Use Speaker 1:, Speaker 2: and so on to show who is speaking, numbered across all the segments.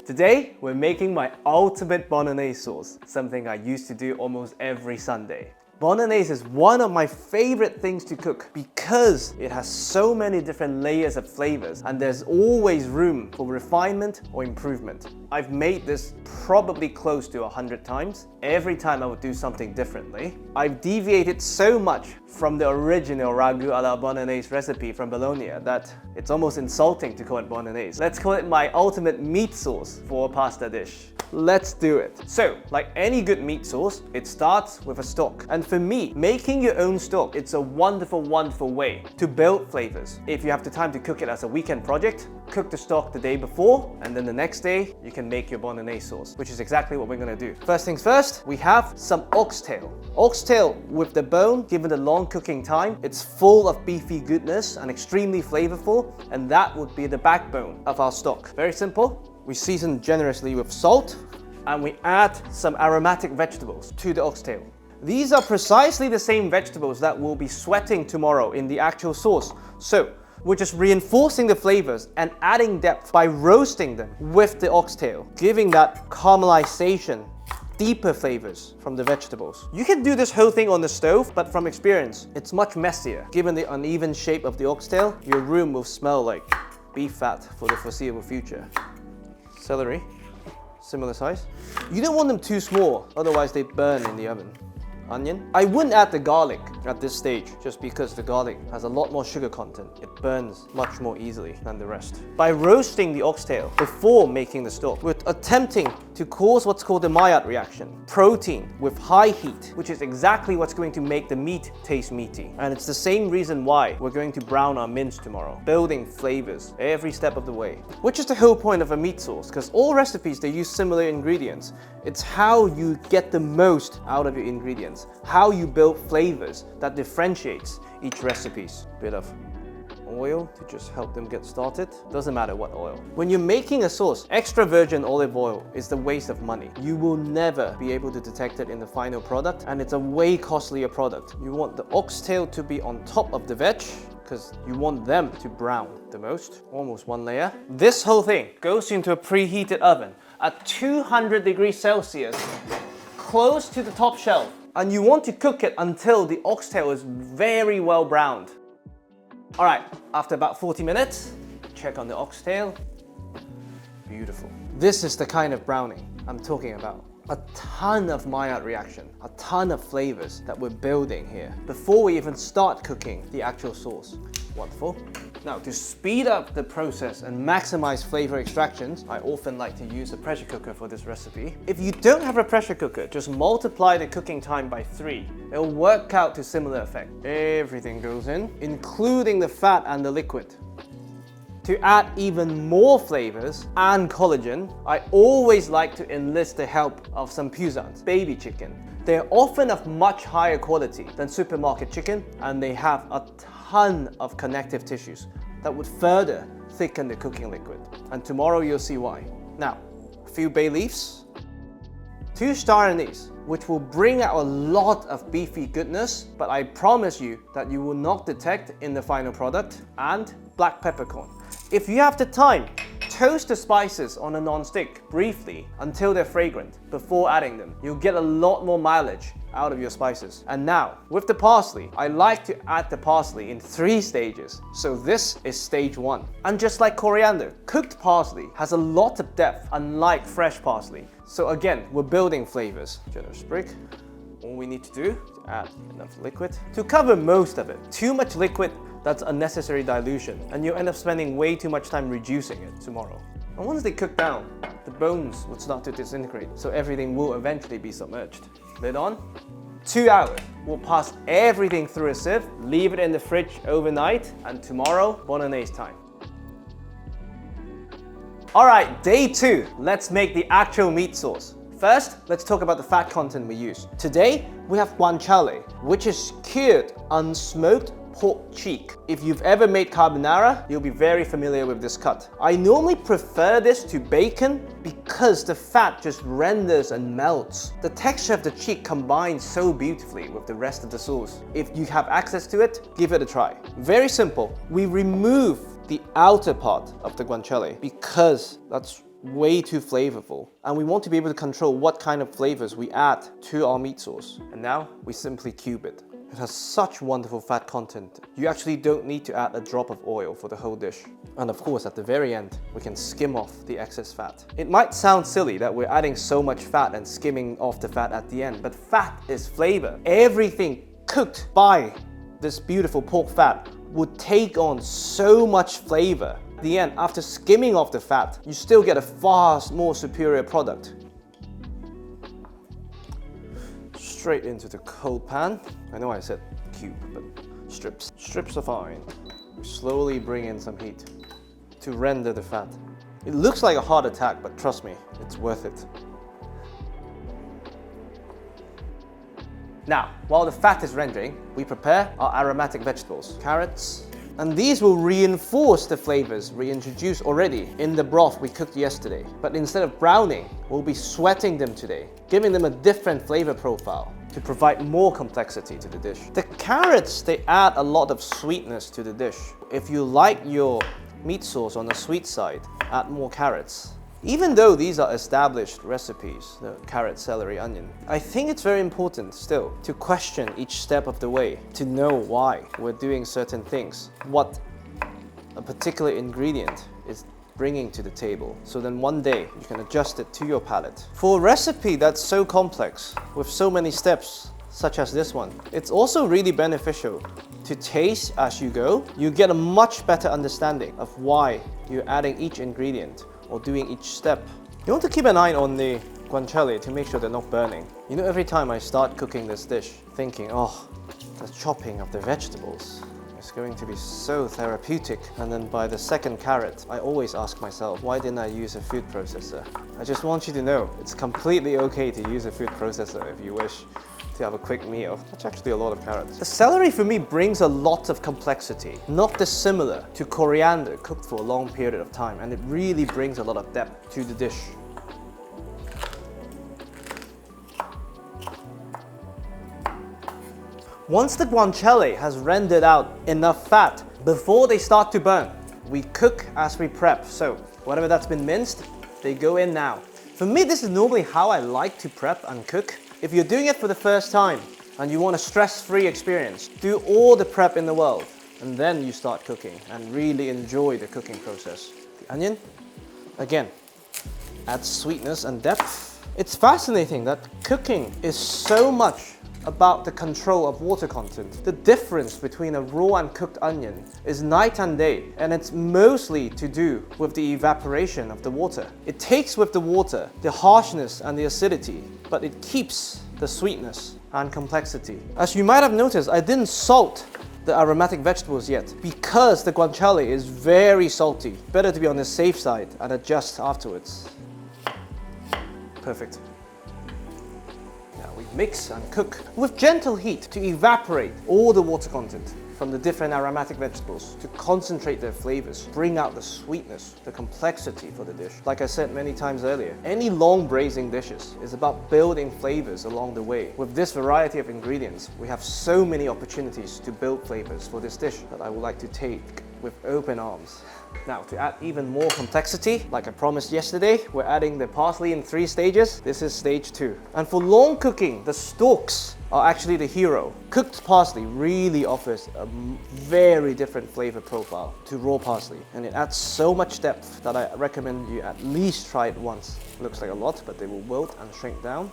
Speaker 1: Today, we're making my ultimate Bolognese sauce, something I used to do almost every Sunday. Bolognese is one of my favorite things to cook because it has so many different layers of flavors and there's always room for refinement or improvement. I've made this probably close to 100 times. Every time I would do something differently. I've deviated so much from the original ragù alla Bolognese recipe from Bologna that it's almost insulting to call it Bolognese. Let's call it my ultimate meat sauce for a pasta dish. Let's do it. So, like any good meat sauce, it starts with a stock. And for me, making your own stock, it's a wonderful, wonderful way to build flavors. If you have the time to cook it as a weekend project, cook the stock the day before, and then the next day, you can make your Bolognese sauce, which is exactly what we're gonna do. First things first, we have some oxtail. Oxtail with the bone, given the long cooking time, it's full of beefy goodness and extremely flavorful, and that would be the backbone of our stock. Very simple. We season generously with salt and we add some aromatic vegetables to the oxtail. These are precisely the same vegetables that we'll be sweating tomorrow in the actual sauce. So we're just reinforcing the flavors and adding depth by roasting them with the oxtail, giving that caramelization, deeper flavors from the vegetables. You can do this whole thing on the stove, but from experience, it's much messier. Given the uneven shape of the oxtail, your room will smell like beef fat for the foreseeable future. Celery, similar size. You don't want them too small, otherwise they burn in the oven. Onion. I wouldn't add the garlic at this stage, just because the garlic has a lot more sugar content. It burns much more easily than the rest. By roasting the oxtail before making the stock, we're attempting to cause what's called the Maillard reaction. Protein with high heat, which is exactly what's going to make the meat taste meaty. And it's the same reason why we're going to brown our mince tomorrow, building flavors every step of the way. Which is the whole point of a meat sauce, because all recipes, they use similar ingredients. It's how you get the most out of your ingredients, how you build flavors that differentiates each recipe's. Bit of oil to just help them get started. Doesn't matter what oil. When you're making a sauce, extra virgin olive oil is the waste of money. You will never be able to detect it in the final product, and it's a way costlier product. You want the oxtail to be on top of the veg, because you want them to brown the most. Almost one layer. This whole thing goes into a preheated oven at 200 degrees Celsius, close to the top shelf. And you want to cook it until the oxtail is very well browned. All right, after about 40 minutes, check on the oxtail. Beautiful. This is the kind of browning I'm talking about. A ton of Maillard reaction, a ton of flavors that we're building here before we even start cooking the actual sauce. Wonderful. Now, to speed up the process and maximize flavor extractions, I often like to use a pressure cooker for this recipe. If you don't have a pressure cooker, just multiply the cooking time by 3. It'll work out to similar effect. Everything goes in, including the fat and the liquid. To add even more flavors and collagen, I always like to enlist the help of some poussins, baby chicken. They're often of much higher quality than supermarket chicken, and they have a ton of connective tissues that would further thicken the cooking liquid. And tomorrow you'll see why. Now, a few bay leaves, 2 star anise, which will bring out a lot of beefy goodness, but I promise you that you will not detect in the final product, and black peppercorn. If you have the time, toast the spices on a non-stick briefly until they're fragrant before adding them. You'll get a lot more mileage out of your spices. And now, with the parsley, I like to add the parsley in 3 stages. So this is stage 1. And just like coriander, cooked parsley has a lot of depth, unlike fresh parsley. So again, we're building flavors. Generous sprig. All we need to do is add enough liquid to cover most of it. Too much liquid, that's unnecessary dilution, and you'll end up spending way too much time reducing it tomorrow. And once they cook down, the bones would start to disintegrate, so everything will eventually be submerged. Lid on. 2 hours. We'll pass everything through a sieve, leave it in the fridge overnight, and tomorrow, Bolognese time. All right, day 2. Let's make the actual meat sauce. First, let's talk about the fat content we use. Today, we have guanciale, which is cured, unsmoked pork cheek. If you've ever made carbonara, you'll be very familiar with this cut. I normally prefer this to bacon because the fat just renders and melts. The texture of the cheek combines so beautifully with the rest of the sauce. If you have access to it, give it a try. Very simple. We remove the outer part of the guanciale because that's way too flavorful, and we want to be able to control what kind of flavors we add to our meat sauce. And now we simply cube it. It has such wonderful fat content. You actually don't need to add a drop of oil for the whole dish. And of course, at the very end, we can skim off the excess fat. It might sound silly that we're adding so much fat and skimming off the fat at the end, but fat is flavor. Everything cooked by this beautiful pork fat would take on so much flavor. At the end, after skimming off the fat, you still get a far more superior product. Straight into the cold pan. I know I said cube, but strips. Strips are fine. Slowly bring in some heat to render the fat. It looks like a heart attack, but trust me, it's worth it. Now, while the fat is rendering, we prepare our aromatic vegetables, carrots, and these will reinforce the flavors we introduced already in the broth we cooked yesterday. But instead of browning, we'll be sweating them today, giving them a different flavor profile to provide more complexity to the dish. The carrots, they add a lot of sweetness to the dish. If you like your meat sauce on the sweet side, add more carrots. Even though these are established recipes, the carrot, celery, onion, I think it's very important still to question each step of the way, to know why we're doing certain things, what a particular ingredient is bringing to the table, so then one day you can adjust it to your palate. For a recipe that's so complex, with so many steps, such as this one, it's also really beneficial to taste as you go. You get a much better understanding of why you're adding each ingredient or doing each step. You want to keep an eye on the guanciale to make sure they're not burning. You know, every time I start cooking this dish, thinking, oh, the chopping of the vegetables is going to be so therapeutic. And then by the second carrot, I always ask myself, why didn't I use a food processor? I just want you to know, it's completely okay to use a food processor if you wish to have a quick meal. That's actually a lot of carrots. The celery for me brings a lot of complexity, not dissimilar to coriander cooked for a long period of time, and it really brings a lot of depth to the dish. Once the guanciale has rendered out enough fat, before they start to burn, we cook as we prep. So whatever that's been minced, they go in now. For me, this is normally how I like to prep and cook. If you're doing it for the first time and you want a stress-free experience, do all the prep in the world and then you start cooking and really enjoy the cooking process. The onion, again, adds sweetness and depth. It's fascinating that cooking is so much about the control of water content. The difference between a raw and cooked onion is night and day, and it's mostly to do with the evaporation of the water. It takes with the water the harshness and the acidity, but it keeps the sweetness and complexity. As you might have noticed, I didn't salt the aromatic vegetables yet because the guanciale is very salty. Better to be on the safe side and adjust afterwards. Perfect. Mix and cook with gentle heat to evaporate all the water content from the different aromatic vegetables to concentrate their flavors, bring out the sweetness, the complexity for the dish. Like I said many times earlier, any long braising dishes is about building flavors along the way. With this variety of ingredients, we have so many opportunities to build flavors for this dish that I would like to take with open arms. Now, to add even more complexity, like I promised yesterday, we're adding the parsley in 3 stages. This is stage 2. And for long cooking, the stalks are actually the hero. Cooked parsley really offers a very different flavor profile to raw parsley, and it adds so much depth that I recommend you at least try it once. Looks like a lot, but they will wilt and shrink down.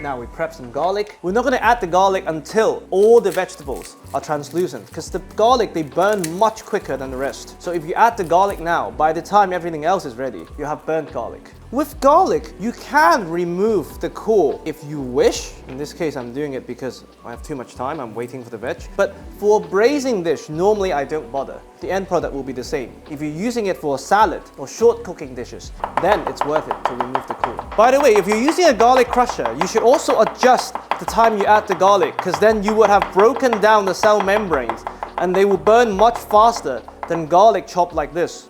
Speaker 1: Now we prep some garlic. We're not going to add the garlic until all the vegetables are translucent, because the garlic, they burn much quicker than the rest. So if you add the garlic now, by the time everything else is ready, you have burnt garlic. With garlic, you can remove the core if you wish. In this case, I'm doing it because I have too much time. I'm waiting for the veg. But for a braising dish, normally I don't bother. The end product will be the same. If you're using it for a salad or short cooking dishes, then it's worth it to remove the core. By the way, if you're using a garlic crusher, you should also adjust the time you add the garlic, because then you would have broken down the cell membranes and they will burn much faster than garlic chopped like this.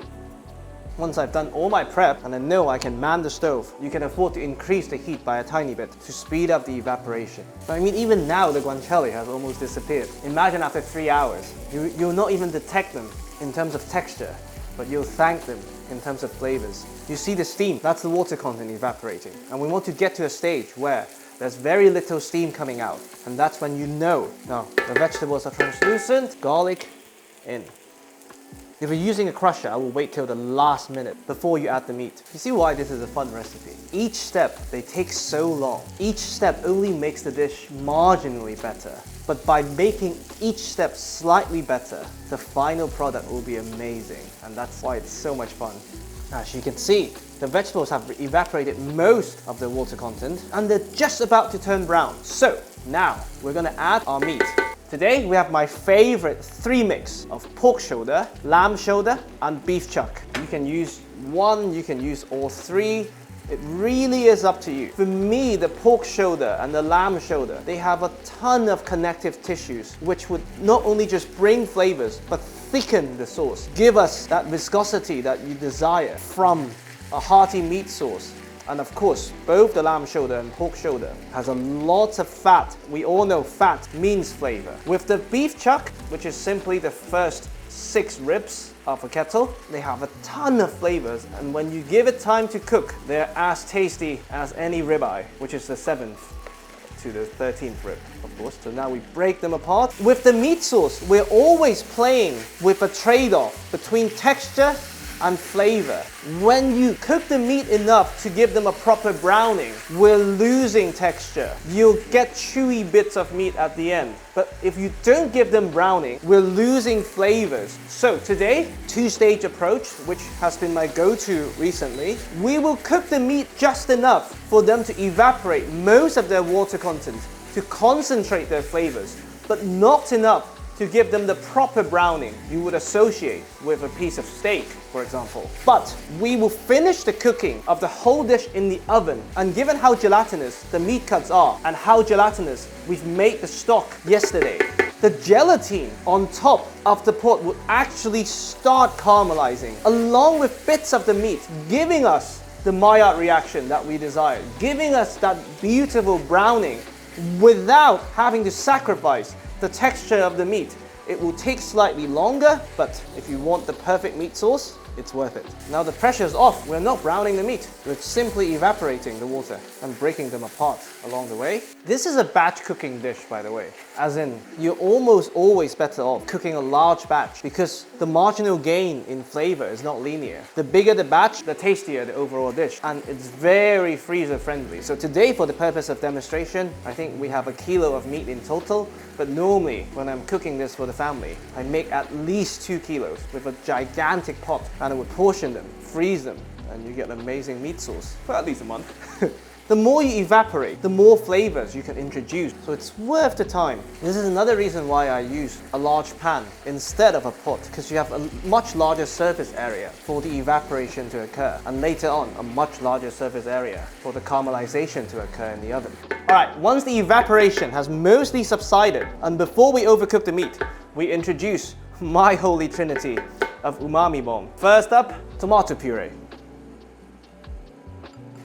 Speaker 1: Once I've done all my prep and I know I can man the stove, you can afford to increase the heat by a tiny bit to speed up the evaporation. But I mean, even now the guanciale has almost disappeared. Imagine after 3 hours, you'll not even detect them in terms of texture. but you'll thank them in terms of flavors. You see the steam, that's the water content evaporating. And we want to get to a stage where there's very little steam coming out. And that's when you know, now the vegetables are translucent, garlic in. If you're using a crusher, I will wait till the last minute before you add the meat. You see why this is a fun recipe? Each step, they take so long. Each step only makes the dish marginally better. But by making each step slightly better, the final product will be amazing. And that's why it's so much fun. As you can see, the vegetables have evaporated most of the water content and they're just about to turn brown. So now we're gonna add our meat. Today we have my favorite 3 mix of pork shoulder, lamb shoulder and beef chuck. You can use one, you can use all 3. It really is up to you. For me, the pork shoulder and the lamb shoulder, they have a ton of connective tissues which would not only just bring flavors but thicken the sauce. Give us that viscosity that you desire from a hearty meat sauce. And of course, both the lamb shoulder and pork shoulder has a lot of fat. We all know fat means flavor. With the beef chuck, which is simply the first 6 ribs of a kettle, they have a ton of flavors, and when you give it time to cook, they're as tasty as any ribeye, which is the 7th to the 13th rib, of course. So now we break them apart. With the meat sauce, we're always playing with a trade-off between texture and flavor. When you cook the meat enough to give them a proper browning, we're losing texture. You'll get chewy bits of meat at the end. But if you don't give them browning, we're losing flavors. So today, 2-stage approach, which has been my go-to recently, we will cook the meat just enough for them to evaporate most of their water content, to concentrate their flavors, but not enough to give them the proper browning you would associate with a piece of steak, for example. But we will finish the cooking of the whole dish in the oven, and given how gelatinous the meat cuts are and how gelatinous we've made the stock yesterday, the gelatin on top of the pot will actually start caramelizing along with bits of the meat, giving us the Maillard reaction that we desire, giving us that beautiful browning without having to sacrifice the texture of the meat. It will take slightly longer, but if you want the perfect meat sauce, it's worth it. Now the pressure's off. We're not browning the meat. We're simply evaporating the water and breaking them apart along the way. This is a batch cooking dish, by the way. As in, you're almost always better off cooking a large batch because the marginal gain in flavor is not linear. The bigger the batch, the tastier the overall dish. And it's very freezer friendly. So today, for the purpose of demonstration, I think we have 1 kilo of meat in total. But normally, when I'm cooking this for the family, I make at least 2 kilos with a gigantic pot, and I would portion them, freeze them, and you get an amazing meat sauce for at least a month. The more you evaporate, the more flavors you can introduce, so it's worth the time. This is another reason why I use a large pan instead of a pot, because you have a much larger surface area for the evaporation to occur, and later on, a much larger surface area for the caramelization to occur in the oven. Alright, once the evaporation has mostly subsided, and before we overcook the meat, we introduce my holy trinity of umami bomb. First up, tomato puree.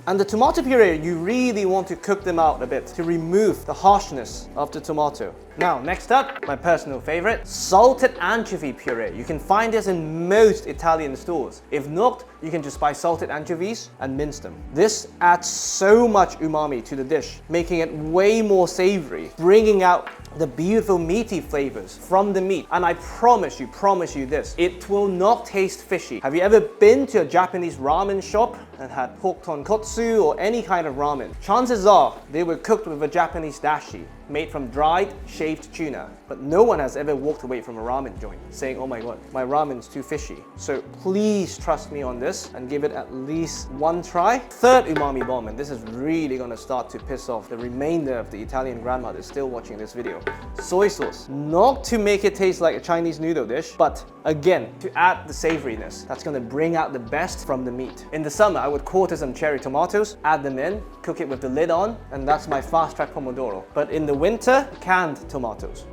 Speaker 1: And the tomato puree, you really want to cook them out a bit to remove the harshness of the tomato. Now, next up, my personal favorite, salted anchovy puree. You can find this in most Italian stores. If not, you can just buy salted anchovies and mince them. This adds so much umami to the dish, making it way more savory, bringing out the beautiful meaty flavors from the meat. And I promise you this, it will not taste fishy. Have you ever been to a Japanese ramen shop and had pork tonkotsu or any kind of ramen? Chances are they were cooked with a Japanese dashi made from dried, shaved tuna. But no one has ever walked away from a ramen joint saying, oh my god, my ramen's too fishy. So please trust me on this and give it at least 1 try. Third umami bomb, and this is really gonna start to piss off the remainder of the Italian grandmothers still watching this video. Soy sauce. Not to make it taste like a Chinese noodle dish, but again, to add the savoriness that's gonna bring out the best from the meat. In the summer, I would quarter some cherry tomatoes, add them in, cook it with the lid on, and that's my fast-track pomodoro. But in the winter, canned tomatoes.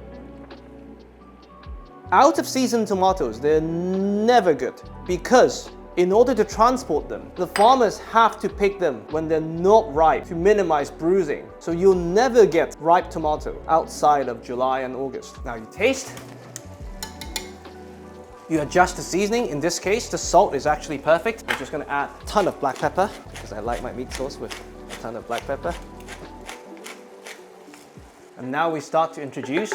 Speaker 1: Out of season tomatoes, they're never good because in order to transport them, the farmers have to pick them when they're not ripe to minimize bruising. So you'll never get ripe tomato outside of July and August. Now you taste. You adjust the seasoning. In this case, the salt is actually perfect. I'm just gonna add a ton of black pepper because I like my meat sauce with a ton of black pepper. And now we start to introduce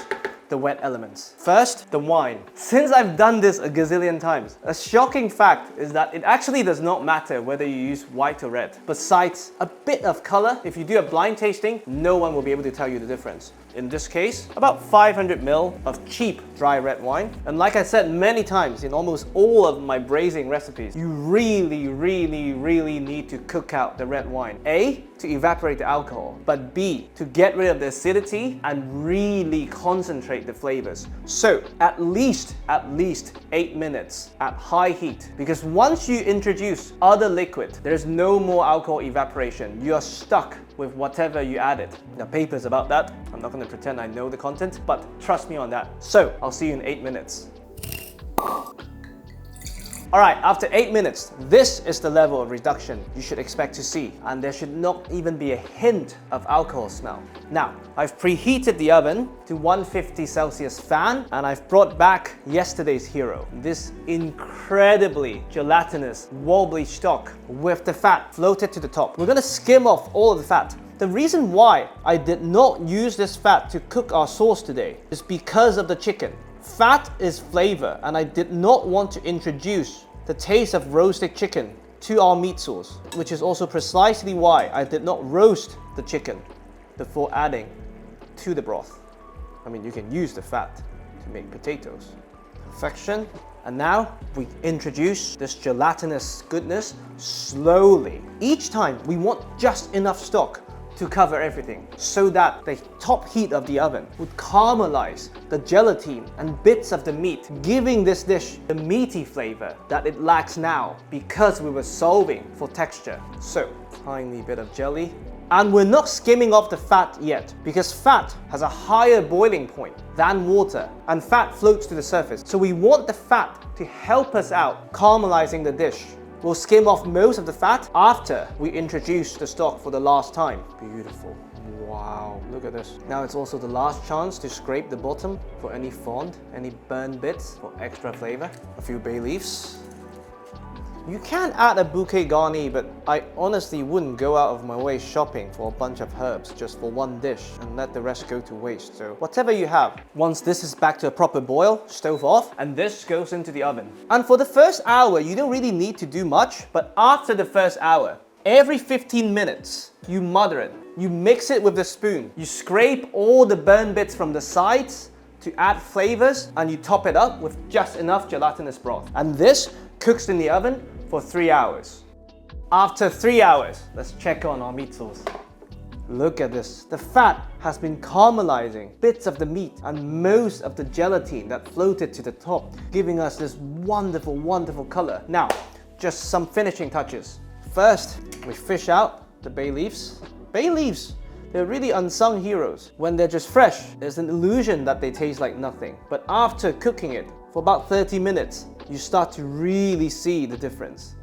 Speaker 1: the wet elements. First, the wine. Since I've done this a gazillion times, a shocking fact is that it actually does not matter whether you use white or red. Besides a bit of color, if you do a blind tasting, no one will be able to tell you the difference. In this case, about 500 ml of cheap dry red wine. And like I said many times in almost all of my braising recipes, you really need to cook out the red wine. A, to evaporate the alcohol, but B, to get rid of the acidity and really concentrate the flavors. So at least 8 minutes at high heat, because once you introduce other liquid, there's no more alcohol evaporation. You are stuck with whatever you added. Now, papers about that. I'm not going to pretend I know the content, but trust me on that. So I'll see you in 8 minutes. All right, after 8 minutes, this is the level of reduction you should expect to see, and there should not even be a hint of alcohol smell. Now, I've preheated the oven to 150 Celsius fan, and I've brought back yesterday's hero, this incredibly gelatinous, wobbly stock with the fat floated to the top. We're gonna skim off all of the fat. The reason why I did not use this fat to cook our sauce today is because of the chicken. Fat is flavor, and I did not want to introduce the taste of roasted chicken to our meat sauce, which is also precisely why I did not roast the chicken before adding to the broth. I mean, you can use the fat to make potatoes. Perfection. And now we introduce this gelatinous goodness slowly. Each time we want just enough stock to cover everything so that the top heat of the oven would caramelize the gelatin and bits of the meat, giving this dish the meaty flavor that it lacks now because we were solving for texture. So, tiny bit of jelly. And we're not skimming off the fat yet because fat has a higher boiling point than water and fat floats to the surface. So we want the fat to help us out caramelizing the dish. We'll skim off most of the fat after we introduce the stock for the last time. Beautiful. Wow, look at this. Now it's also the last chance to scrape the bottom for any fond, any burnt bits for extra flavor. A few bay leaves. You can add a bouquet garni, but I honestly wouldn't go out of my way shopping for a bunch of herbs just for one dish and let the rest go to waste. So whatever you have. Once this is back to a proper boil, stove off, and this goes into the oven. And for the first hour, you don't really need to do much, but after the first hour, every 15 minutes, you mother it. You mix it with the spoon. You scrape all the burn bits from the sides to add flavors, and you top it up with just enough gelatinous broth. And this cooks in the oven for 3 hours. After 3 hours, let's check on our meat sauce. Look at this. The fat has been caramelizing bits of the meat and most of the gelatin that floated to the top, giving us this wonderful, wonderful color. Now, just some finishing touches. First, we fish out the bay leaves. Bay leaves, they're really unsung heroes. When they're just fresh, there's an illusion that they taste like nothing. But after cooking it for about 30 minutes, you start to really see the difference.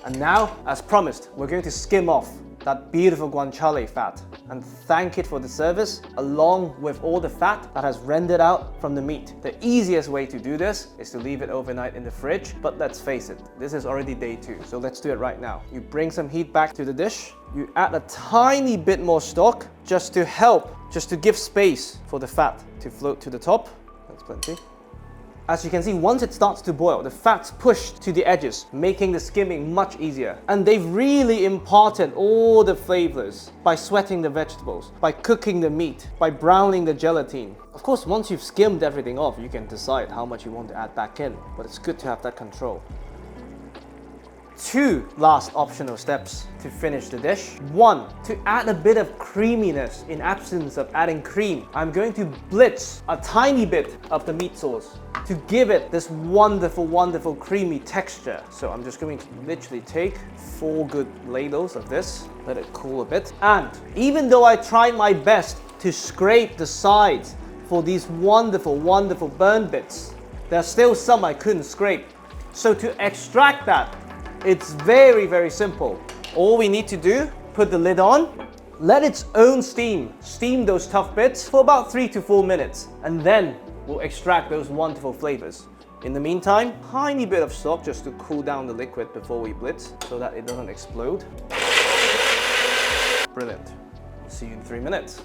Speaker 1: And now, as promised, we're going to skim off that beautiful guanciale fat and thank it for the service along with all the fat that has rendered out from the meat. The easiest way to do this is to leave it overnight in the fridge, but let's face it, this is already day 2, so let's do it right now. You bring some heat back to the dish, you add a tiny bit more stock just to give space for the fat to float to the top. That's plenty. As you can see, once it starts to boil, the fat's pushed to the edges, making the skimming much easier. And they've really imparted all the flavors by sweating the vegetables, by cooking the meat, by browning the gelatin. Of course, once you've skimmed everything off, you can decide how much you want to add back in, but it's good to have that control. 2 last optional steps to finish the dish. 1, to add a bit of creaminess in absence of adding cream. I'm going to blitz a tiny bit of the meat sauce to give it this wonderful, wonderful creamy texture. So I'm just going to literally take 4 good ladles of this, let it cool a bit. And even though I tried my best to scrape the sides for these wonderful, wonderful burn bits, there's still some I couldn't scrape. So to extract that, it's very, very simple. All we need to do, put the lid on, let its own steam those tough bits for about 3 to 4 minutes, and then will extract those wonderful flavors. In the meantime, tiny bit of salt just to cool down the liquid before we blitz so that it doesn't explode. Brilliant. See you in 3 minutes.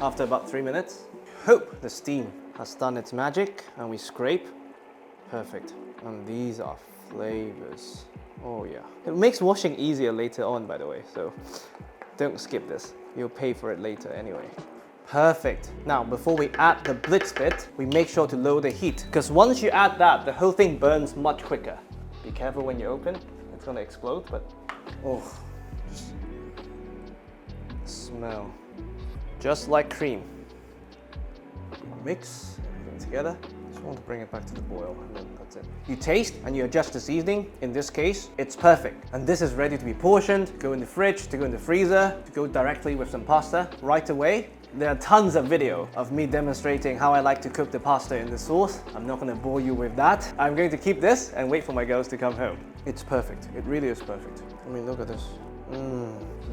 Speaker 1: After about 3 minutes, hope the steam has done its magic and we scrape. Perfect. And these are flavors. Oh yeah. It makes washing easier later on, by the way, so don't skip this. You'll pay for it later anyway. Perfect. Now, before we add the blitz bit, we make sure to lower the heat, because once you add that, the whole thing burns much quicker. Be careful when you open, it's gonna explode, but oh, just smell. Just like cream. Mix everything together. Just want to bring it back to the boil, and then that's it. You taste and you adjust the seasoning. In this case, it's perfect. And this is ready to be portioned, to go in the fridge, to go in the freezer, to go directly with some pasta right away. There are tons of video of me demonstrating how I like to cook the pasta in the sauce. I'm not going to bore you with that. I'm going to keep this and wait for my girls to come home. It's perfect. It really is perfect. I mean, look at this.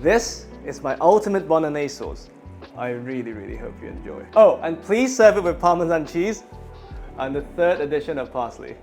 Speaker 1: This is my ultimate Bolognese sauce. I really, really hope you enjoy. Oh, and please serve it with Parmesan cheese and the 3rd edition of parsley.